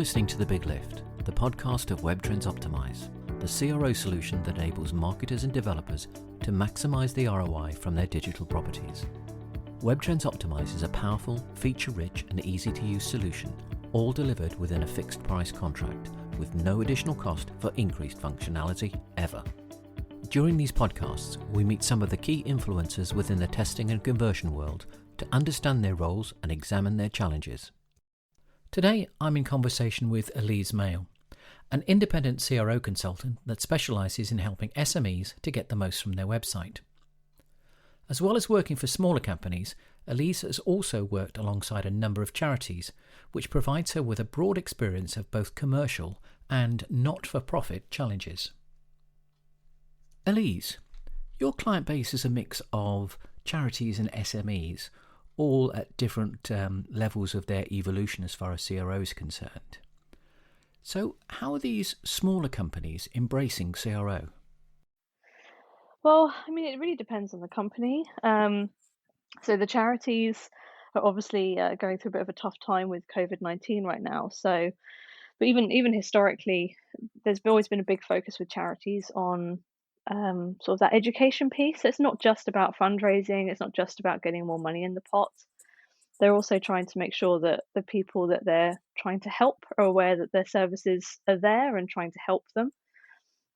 listening to The Big Lift, the podcast of Web Trends Optimize, the CRO solution that enables marketers and developers to maximize the ROI from their digital properties. Web Trends Optimize is a powerful, feature-rich and easy-to-use solution, all delivered within a fixed price contract, with no additional cost for increased functionality ever. During these podcasts, we meet some of the key influencers within the testing and conversion world to understand their roles and examine their challenges. Today, I'm in conversation with Elise Maile, an independent CRO consultant that specialises in helping SMEs to get the most from their website. As well as working for smaller companies, Elise has also worked alongside a number of charities, which provides her with a broad experience of both commercial and not-for-profit challenges. Elise, your client base is a mix of charities and SMEs, all at different levels of their evolution as far as CRO is concerned. So how are these smaller companies embracing CRO? Well, it really depends on the company. So the charities are obviously going through a bit of a tough time with COVID-19 right now. But even historically, there's always been a big focus with charities on sort of that education piece. So it's not just about fundraising. It's not just about getting more money in the pot. They're also trying to make sure that the people that they're trying to help are aware that their services are there and trying to help them.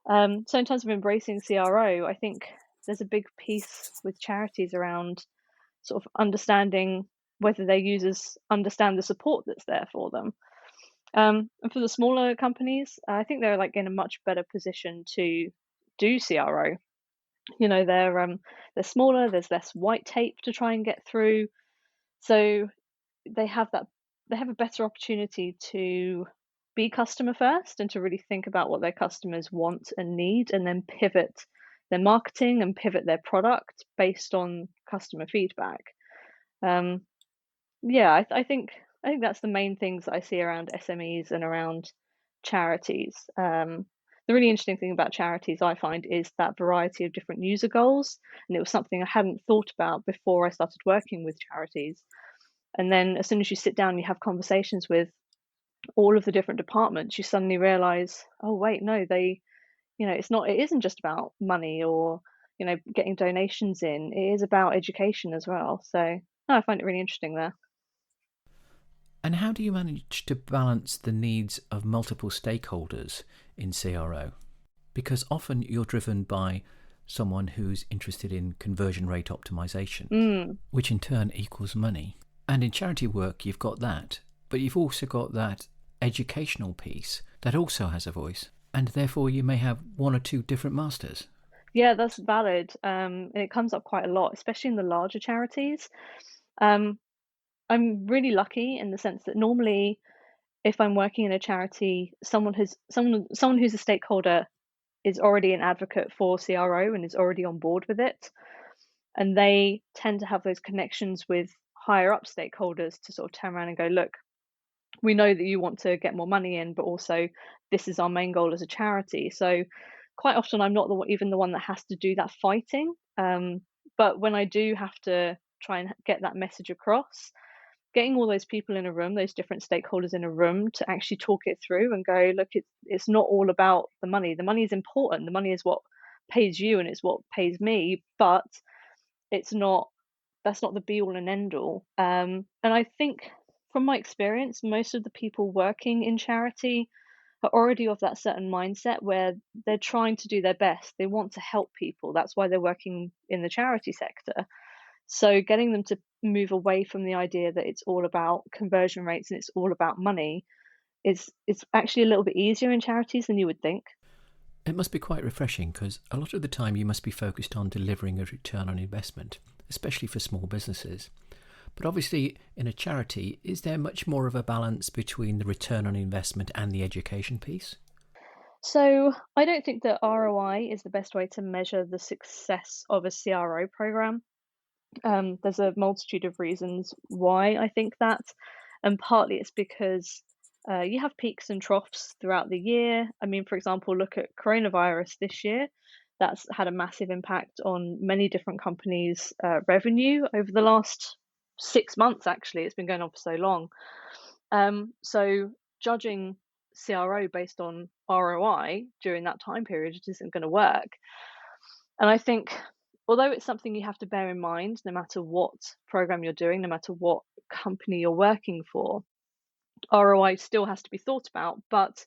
So in terms of embracing CRO, I think there's a big piece with charities around sort of understanding whether their users understand the support that's there for them. And for the smaller companies, I think they're in a much better position to do CRO. They're smaller. There's less white tape to try and get through, so they have a better opportunity to be customer first and to really think about what their customers want and need, and then pivot their marketing and pivot their product based on customer feedback. I think that's the main things that I see around SMEs and around charities. The really interesting thing about charities, I find, is that variety of different user goals, and it was something I hadn't thought about before I started working with charities. And then as soon as you sit down and you have conversations with all of the different departments, you suddenly realize, oh wait, no, it isn't just about money or getting donations in. It is about education as well. So I find it really interesting there. And how do you manage to balance the needs of multiple stakeholders in CRO? Because often you're driven by someone who's interested in conversion rate optimization, which in turn equals money. And in charity work, you've got that, but you've also got that educational piece that also has a voice, and therefore you may have one or two different masters. Yeah, that's valid. It comes up quite a lot, especially in the larger charities. I'm really lucky in the sense that normally, if I'm working in a charity, someone who's a stakeholder is already an advocate for CRO and is already on board with it, and they tend to have those connections with higher up stakeholders to sort of turn around and go, look, we know that you want to get more money in, but also this is our main goal as a charity. So quite often I'm not even the one that has to do that fighting. But when I do have to try and get that message across, getting all those people in a room, those different stakeholders in a room to actually talk it through and go, look, it's not all about the money. The money is important. The money is what pays you and it's what pays me, but that's not the be all and end all. And I think from my experience, most of the people working in charity are already of that certain mindset where they're trying to do their best. They want to help people. That's why they're working in the charity sector. So getting them to move away from the idea that it's all about conversion rates and it's all about money is actually a little bit easier in charities than you would think. It must be quite refreshing, because a lot of the time you must be focused on delivering a return on investment, especially for small businesses. But obviously in a charity, is there much more of a balance between the return on investment and the education piece? So I don't think that ROI is the best way to measure the success of a CRO program. There's a multitude of reasons why I think that, and partly it's because you have peaks and troughs throughout the year. For example, look at coronavirus this year. That's had a massive impact on many different companies' revenue over the last 6 months. Actually, it's been going on for so long. So judging CRO based on ROI during that time period, it isn't going to work. And I think, although it's something you have to bear in mind, no matter what program you're doing, no matter what company you're working for, ROI still has to be thought about. But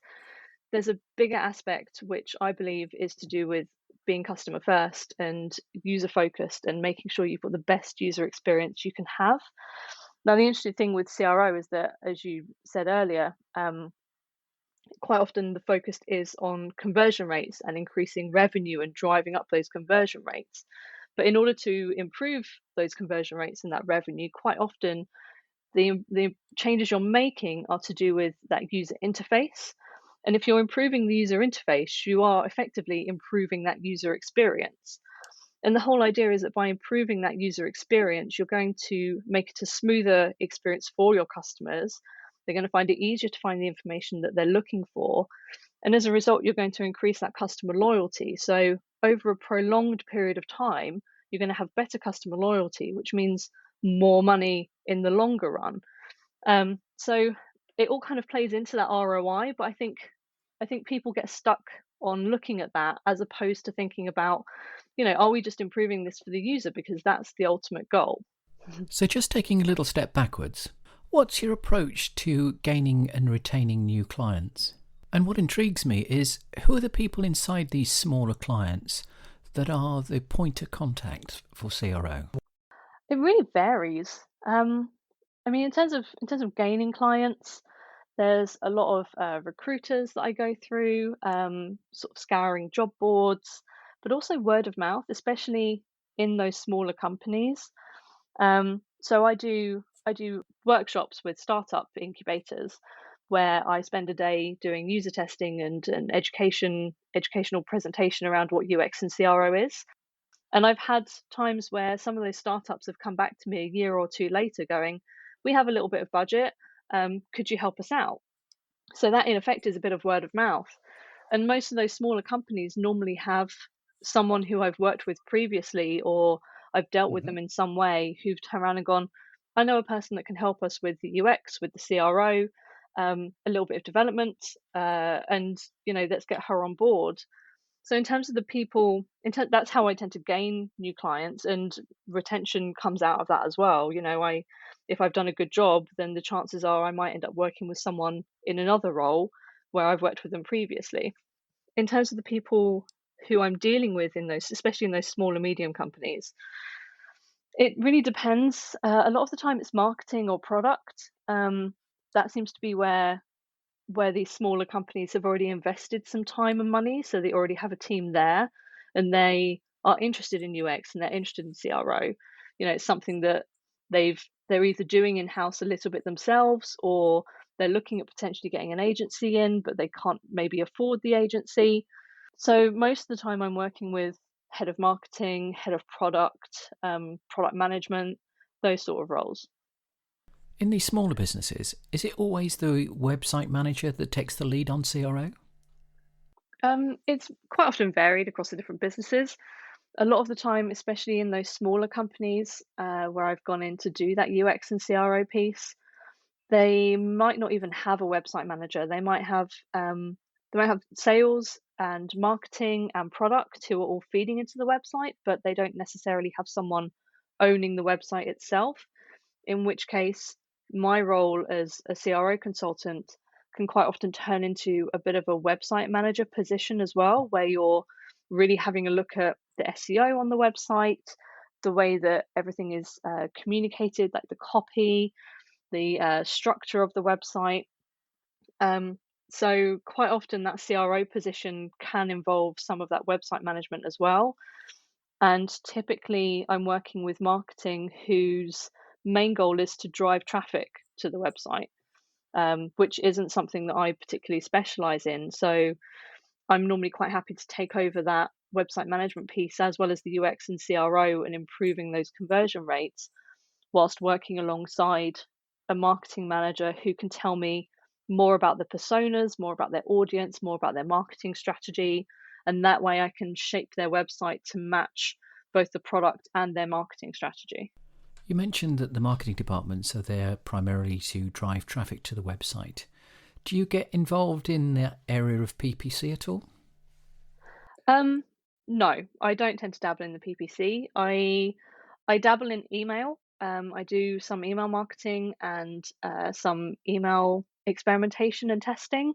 there's a bigger aspect which I believe is to do with being customer first and user focused and making sure you've got the best user experience you can have. Now, the interesting thing with CRO is that, as you said earlier, quite often the focus is on conversion rates and increasing revenue and driving up those conversion rates. But in order to improve those conversion rates and that revenue, quite often the changes you're making are to do with that user interface. And if you're improving the user interface, you are effectively improving that user experience. And the whole idea is that by improving that user experience, you're going to make it a smoother experience for your customers. They're going to find it easier to find the information that they're looking for. And as a result, you're going to increase that customer loyalty. So over a prolonged period of time, you're going to have better customer loyalty, which means more money in the longer run. So it all kind of plays into that ROI, but I think people get stuck on looking at that as opposed to thinking about, are we just improving this for the user, because that's the ultimate goal. So just taking a little step backwards, what's your approach to gaining and retaining new clients? And what intrigues me is, who are the people inside these smaller clients that are the point of contact for CRO? It really varies. In terms of gaining clients, there's a lot of recruiters that I go through, sort of scouring job boards, but also word of mouth, especially in those smaller companies. So I do workshops with startup incubators where I spend a day doing user testing and an educational presentation around what UX and CRO is. And I've had times where some of those startups have come back to me a year or two later going, "We have a little bit of budget. Could you help us out?" So that in effect is a bit of word of mouth. And most of those smaller companies normally have someone who I've worked with previously, or I've dealt with them in some way, who've turned around and gone, "I know a person that can help us with the UX, with the CRO, a little bit of development, and let's get her on board." So in terms of the people, that's how I tend to gain new clients, and retention comes out of that as well. If I've done a good job, then the chances are I might end up working with someone in another role where I've worked with them previously. In terms of the people who I'm dealing with in those, especially in those small and medium companies, it really depends. A lot of the time, it's marketing or product. That seems to be where these smaller companies have already invested some time and money, so they already have a team there, and they are interested in UX and they're interested in CRO. It's something that they're either doing in-house a little bit themselves, or they're looking at potentially getting an agency in, but they can't maybe afford the agency. So most of the time I'm working with head of marketing, head of product, product management, those sort of roles. In these smaller businesses, is it always the website manager that takes the lead on CRO? It's quite often varied across the different businesses. A lot of the time, especially in those smaller companies where I've gone in to do that UX and CRO piece, they might not even have a website manager. They might have sales and marketing and product who are all feeding into the website, but they don't necessarily have someone owning the website itself. In which case, my role as a CRO consultant can quite often turn into a bit of a website manager position as well, where you're really having a look at the SEO on the website, the way that everything is communicated, like the copy, the structure of the website. So quite often that CRO position can involve some of that website management as well. And typically I'm working with marketing whose main goal is to drive traffic to the website, which isn't something that I particularly specialize in. So I'm normally quite happy to take over that website management piece as well as the UX and CRO and improving those conversion rates, whilst working alongside a marketing manager who can tell me more about the personas, more about their audience, more about their marketing strategy. And that way I can shape their website to match both the product and their marketing strategy. You mentioned that the marketing departments are there primarily to drive traffic to the website. Do you get involved in the area of PPC at all? No, I don't tend to dabble in the PPC. I dabble in email. I do some email marketing and some email experimentation and testing.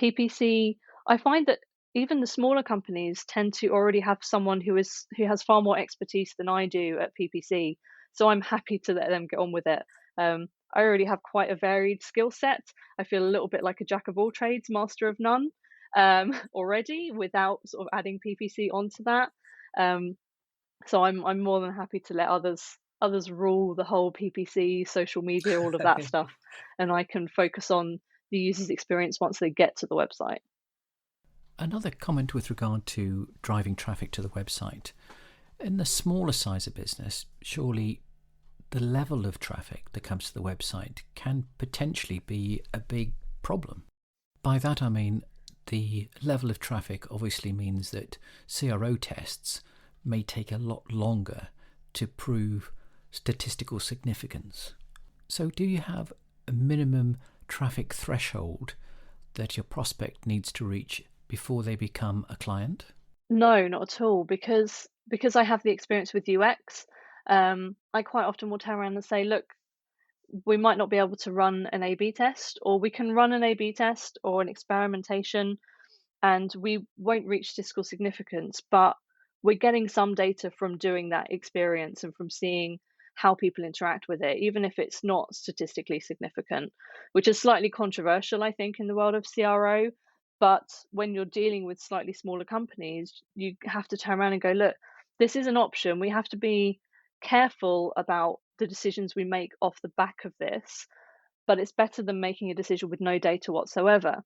PPC, I find that even the smaller companies tend to already have someone who has far more expertise than I do at PPC. So I'm happy to let them get on with it. I already have quite a varied skill set. I feel a little bit like a jack of all trades, master of none, already without sort of adding PPC onto that. Um, so I'm more than happy to let others rule the whole PPC, social media, all of that stuff, and I can focus on the user's experience once they get to the website. Another comment with regard to driving traffic to the website. In the smaller size of business, surely the level of traffic that comes to the website can potentially be a big problem. By that I mean the level of traffic obviously means that CRO tests may take a lot longer to prove statistical significance. So do you have a minimum traffic threshold that your prospect needs to reach before they become a client? No, not at all, because I have the experience with UX. I quite often will turn around and say, look, we might not be able to run an A/B test, or we can run an A/B test or an experimentation, and we won't reach statistical significance, but we're getting some data from doing that experience and from seeing how people interact with it, even if it's not statistically significant, which is slightly controversial, I think, in the world of CRO. But when you're dealing with slightly smaller companies, you have to turn around and go, look, this is an option. We have to be careful about the decisions we make off the back of this, but it's better than making a decision with no data whatsoever.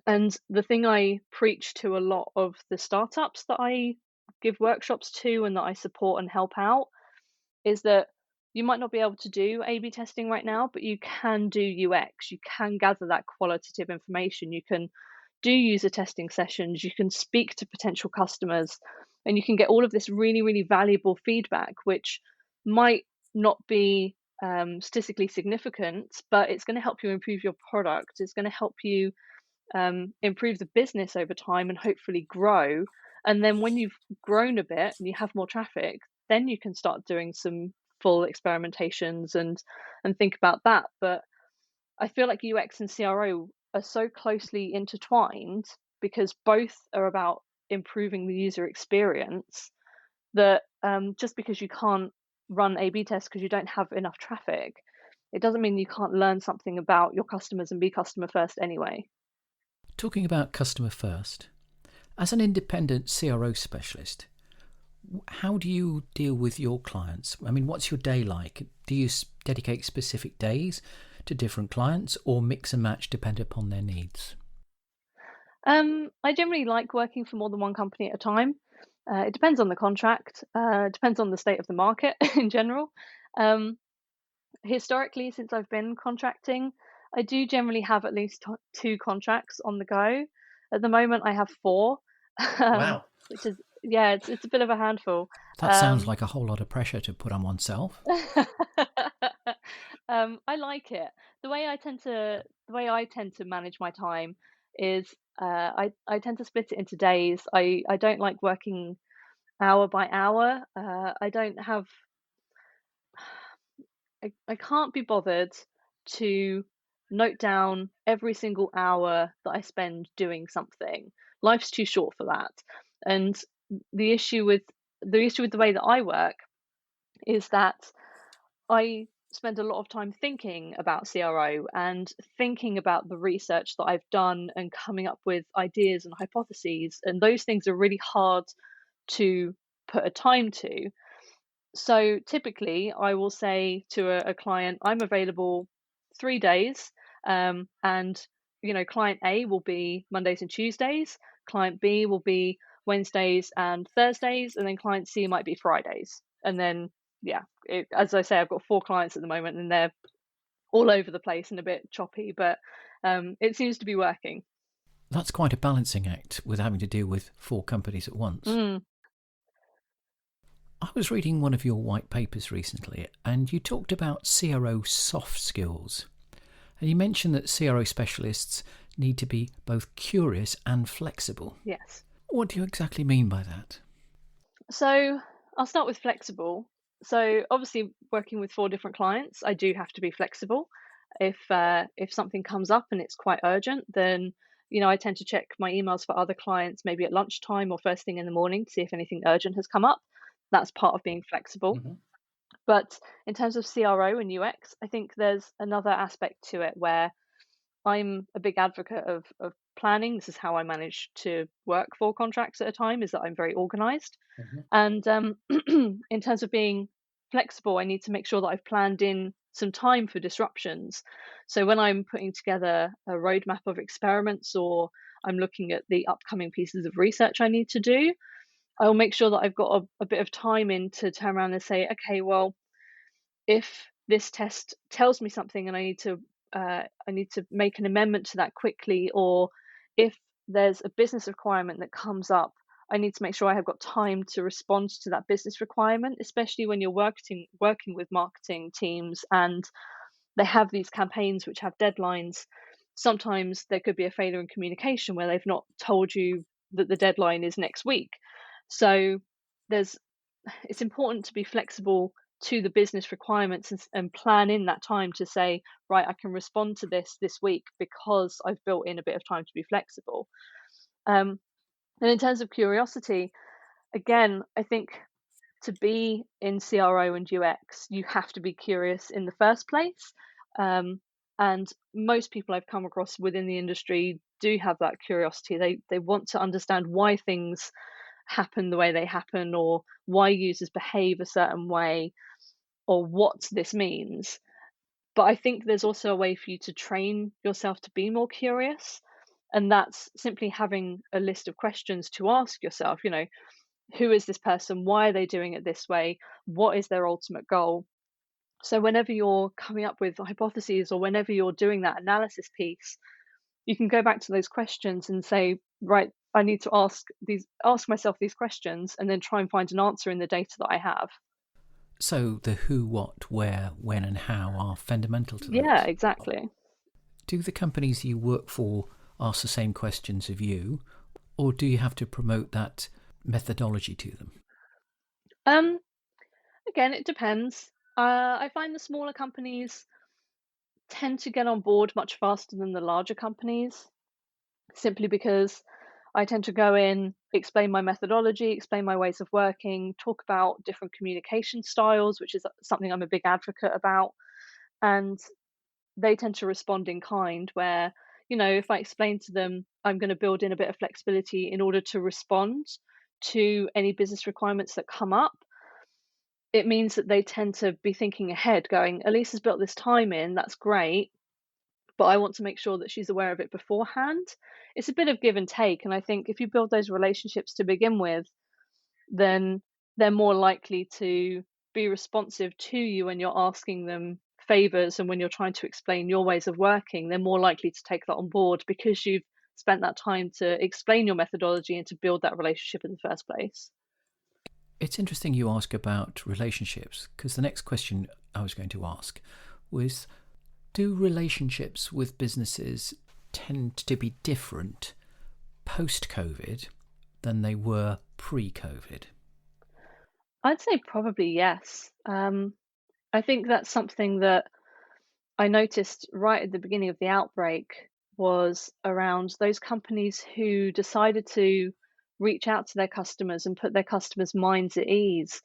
And the thing I preach to a lot of the startups that I give workshops to and that I support and help out is that you might not be able to do A/B testing right now, but you can do UX. You can gather that qualitative information. You can do user testing sessions. You can speak to potential customers, and you can get all of this really, really valuable feedback, which might not be statistically significant, but it's going to help you improve your product. It's going to help you improve the business over time and hopefully grow. And then when you've grown a bit and you have more traffic, then you can start doing some full experimentations and think about that. But I feel like UX and CRO are so closely intertwined because both are about improving the user experience that just because you can't run A/B tests because you don't have enough traffic, it doesn't mean you can't learn something about your customers and be customer first anyway. Talking about customer first, as an independent CRO specialist, how do you deal with your clients? I mean, what's your day like? Do you dedicate specific days to different clients or mix and match depending upon their needs? I generally like working for more than one company at a time. It depends on the contract, depends on the state of the market in general. Um, Historically, since I've been contracting, I do generally have at least two contracts on the go. At the moment, I have four, Wow. which is, yeah, it's a bit of a handful. That sounds Um, like a whole lot of pressure to put on oneself. I like it. The way I tend to manage my time is I tend to split it into days. I don't like working hour by hour. I don't have I can't be bothered to note down every single hour that I spend doing something. Life's too short for that. And the issue with the way that I work is that I spend a lot of time thinking about CRO and thinking about the research that I've done and coming up with ideas and hypotheses. And those things are really hard to put a time to. So typically, I will say to a client, I'm available 3 days, and client A will be Mondays and Tuesdays, client B will be Wednesdays and Thursdays, and then client C might be Fridays. And then, yeah, as I say, I've got four clients at the moment, and they're all over the place and a bit choppy, but it seems to be working. That's quite a balancing act with having to deal with four companies at once. Mm, I was reading one of your white papers recently and you talked about CRO soft skills. And you mentioned that CRO specialists need to be both curious and flexible. Yes. What do you exactly mean by that? So I'll start with flexible. So obviously, working with 4 different clients, I do have to be flexible. If something comes up and it's quite urgent, then I tend to check my emails for other clients maybe at lunchtime or first thing in the morning to see if anything urgent has come up. That's part of being flexible. Mhm. But in terms of CRO and UX, I think there's another aspect to it where I'm a big advocate of planning. This is how I manage to work 4 contracts at a time, is that I'm very organized. Mhm. And in terms of being flexible, I need to make sure that I've planned in some time for disruptions. So when I'm putting together a roadmap of experiments or I'm looking at the upcoming pieces of research I need to do, I'll make sure that I've got a bit of time in to turn around and say, okay, well, if this test tells me something and I need to make an amendment to that quickly, or if there's a business requirement that comes up, I need to make sure I have got time to respond to that business requirement, especially when you're working with marketing teams and they have these campaigns which have deadlines. Sometimes there could be a failure in communication where they've not told you that the deadline is next week. So there's it's important to be flexible to the business requirements and plan in that time to say, right, I can respond to this week because I've built in a bit of time to be flexible. And in terms of curiosity, again, I think to be in CRO and UX, you have to be curious in the first place. Um, and most people I've come across within the industry do have that curiosity. They want to understand why things happen the way they happen, or why users behave a certain way, or what this means. But I think there's also a way for you to train yourself to be more curious. And that's simply having a list of questions to ask yourself, who is this person? Why are they doing it this way? What is their ultimate goal? So whenever you're coming up with hypotheses or whenever you're doing that analysis piece, you can go back to those questions and say, right, I need to ask myself these questions and then try and find an answer in the data that I have. So the who, what, where, when, and how are fundamental to Yeah, that. exactly. Do the companies you work for ask the same questions of you, or do you have to promote that methodology to them? Um, Again, it depends. I find the smaller companies tend to get on board much faster than the larger companies, simply because I tend to go in, explain my methodology, explain my ways of working, talk about different communication styles, which is something I'm a big advocate about. And they tend to respond in kind, where, if I explain to them, I'm going to build in a bit of flexibility in order to respond to any business requirements that come up, it means that they tend to be thinking ahead, going, Elise has built this time in, that's great, but I want to make sure that she's aware of it beforehand. It's a bit of give and take. And I think if you build those relationships to begin with, then they're more likely to be responsive to you when you're asking them favors and when you're trying to explain your ways of working. They're more likely to take that on board because you've spent that time to explain your methodology and to build that relationship in the first place. It's interesting you ask about relationships, because the next question I was going to ask was, do relationships with businesses tend to be different post-COVID than they were pre-COVID? I'd say probably yes. I think that's something that I noticed right at the beginning of the outbreak was around those companies who decided to reach out to their customers and put their customers' minds at ease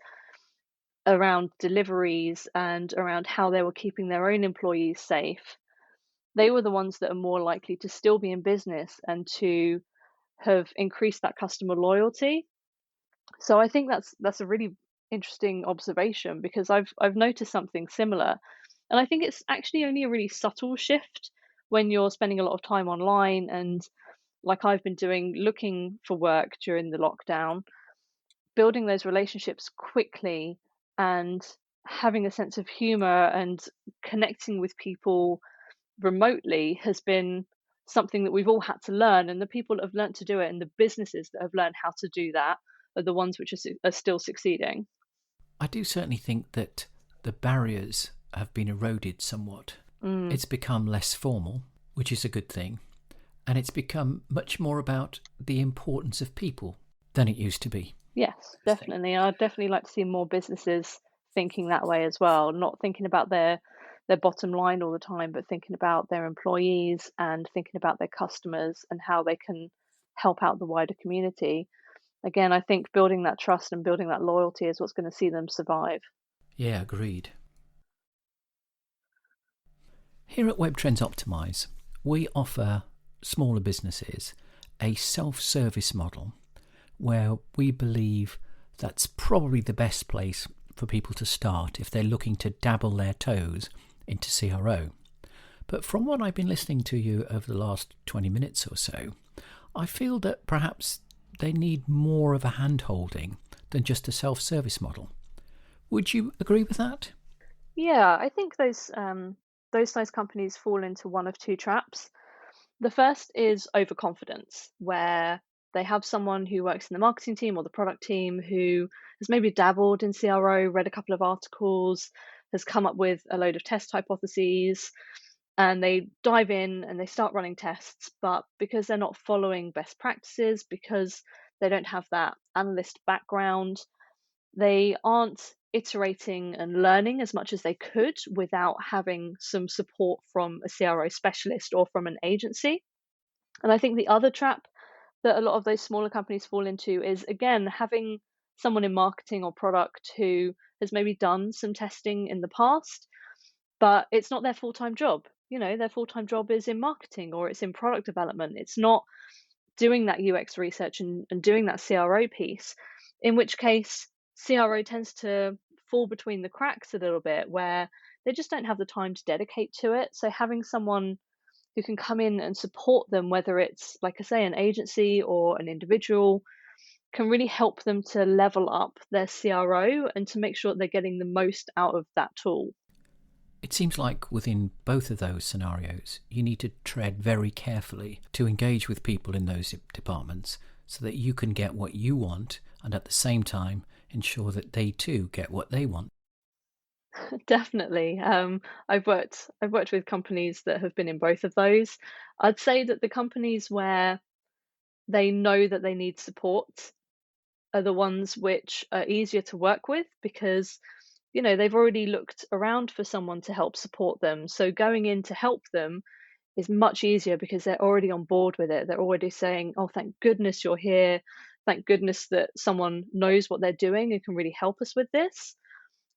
around deliveries and around how they were keeping their own employees safe. They were the ones that are more likely to still be in business and to have increased that customer loyalty. So I think that's a really interesting observation, because I've noticed something similar. And I think it's actually only a really subtle shift when you're spending a lot of time online and, like I've been doing, looking for work during the lockdown, building those relationships quickly and having a sense of humor and connecting with people remotely has been something that we've all had to learn. And the people that have learned to do it and the businesses that have learned how to do that are the ones which are still succeeding. I do certainly think that the barriers have been eroded somewhat It's become less formal, which is a good thing. And it's become much more about the importance of people than it used to be. Yes, definitely. I'd definitely like to see more businesses thinking that way as well, not thinking about their bottom line all the time, but thinking about their employees and thinking about their customers and how they can help out the wider community. Again, I think building that trust and building that loyalty is what's going to see them survive. Yeah, agreed. Here at Web Trends Optimize, we offer smaller businesses a self-service model where we believe that's probably the best place for people to start if they're looking to dabble their toes into CRO. But from what I've been listening to you over the last 20 minutes or so, I feel that perhaps they need more of a hand-holding than just a self-service model. Would you agree with that? Yeah, I think those size companies fall into one of two traps. The first is overconfidence, where they have someone who works in the marketing team or the product team who has maybe dabbled in CRO, read a couple of articles, has come up with a load of test hypotheses, and they dive in and they start running tests. But because they're not following best practices, because they don't have that analyst background, they aren't iterating and learning as much as they could without having some support from a CRO specialist or from an agency. And I think the other trap that a lot of those smaller companies fall into is, again, having someone in marketing or product who has maybe done some testing in the past, but it's not their full-time job. Their full-time job is in marketing or it's in product development. It's not doing that UX research and doing that CRO piece, in which case CRO tends to fall between the cracks a little bit where they just don't have the time to dedicate to it. So having someone who can come in and support them, whether it's, like I say, an agency or an individual, can really help them to level up their CRO and to make sure that they're getting the most out of that tool. It seems like within both of those scenarios, you need to tread very carefully to engage with people in those departments so that you can get what you want and at the same time ensure that they too get what they want. Definitely. I've worked with companies that have been in both of those. I'd say that the companies where they know that they need support are the ones which are easier to work with because they've already looked around for someone to help support them. So going in to help them is much easier because they're already on board with it. They're already saying, "Oh, thank goodness you're here. Thank goodness that someone knows what they're doing and can really help us with this."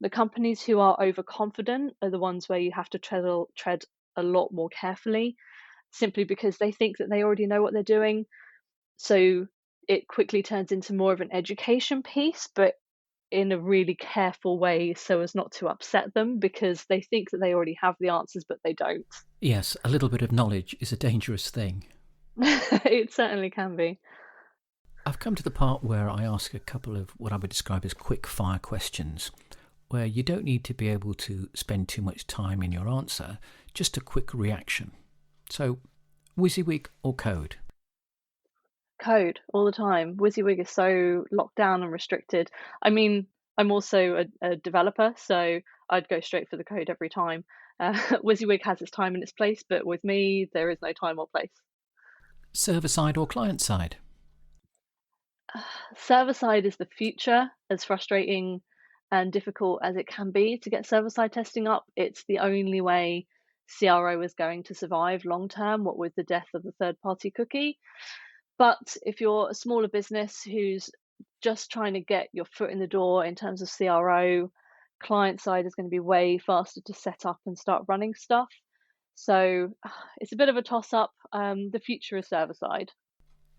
The companies who are overconfident are the ones where you have to tread a lot more carefully, simply because they think that they already know what they're doing. So it quickly turns into more of an education piece, but in a really careful way so as not to upset them because they think that they already have the answers, but they don't. Yes, a little bit of knowledge is a dangerous thing. It certainly can be. I've come to the part where I ask a couple of what I would describe as quick fire questions, where you don't need to be able to spend too much time in your answer, just a quick reaction. So, WYSIWYG or code? Code all the time. WYSIWYG is so locked down and restricted. I mean, I'm also a developer, so I'd go straight for the code every time. WYSIWYG has its time and its place, but with me, there is no time or place. Server side or client side? Server side is the future, as frustrating and difficult as it can be to get server side testing up. It's the only way CRO is going to survive long term, what with the death of the third party cookie. But if you're a smaller business who's just trying to get your foot in the door in terms of CRO, client side is going to be way faster to set up and start running stuff. So it's a bit of a toss up. The future is server side.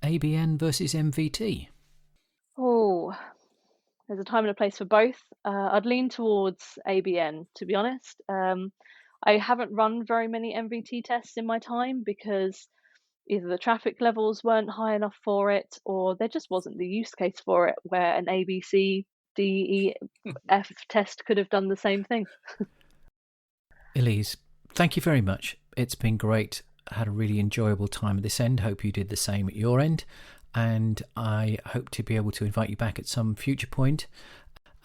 ABN versus MVT? Oh, there's a time and a place for both. I'd lean towards ABN, to be honest. I haven't run very many MVT tests in my time because either the traffic levels weren't high enough for it or there just wasn't the use case for it where an A, B, C, D, E, F test could have done the same thing. Elise, thank you very much. It's been great. I had a really enjoyable time at this end. Hope you did the same at your end. And I hope to be able to invite you back at some future point.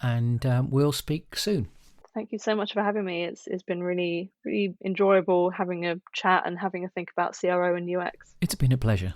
And we'll speak soon. Thank you so much for having me. It's been really, really enjoyable having a chat and having a think about CRO and UX. It's been a pleasure.